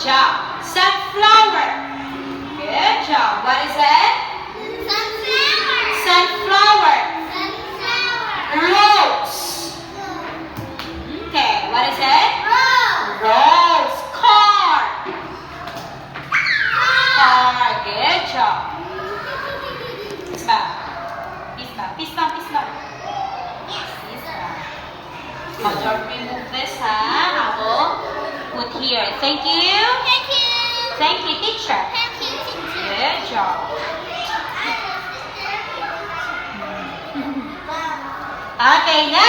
job. Sunflower. Good job. What is it? Sunflower. Sunflower. Sunflower. Rose. Okay, what is it? Rose. Rose. Car. Car. Good job. Pisma. Pisma. Pisma. Pisma. Pisma. Don't remove this, huh? I will put here. Thank you. Thank you. Thank you, teacher. Thank you, teacher. Good job. Okay, next.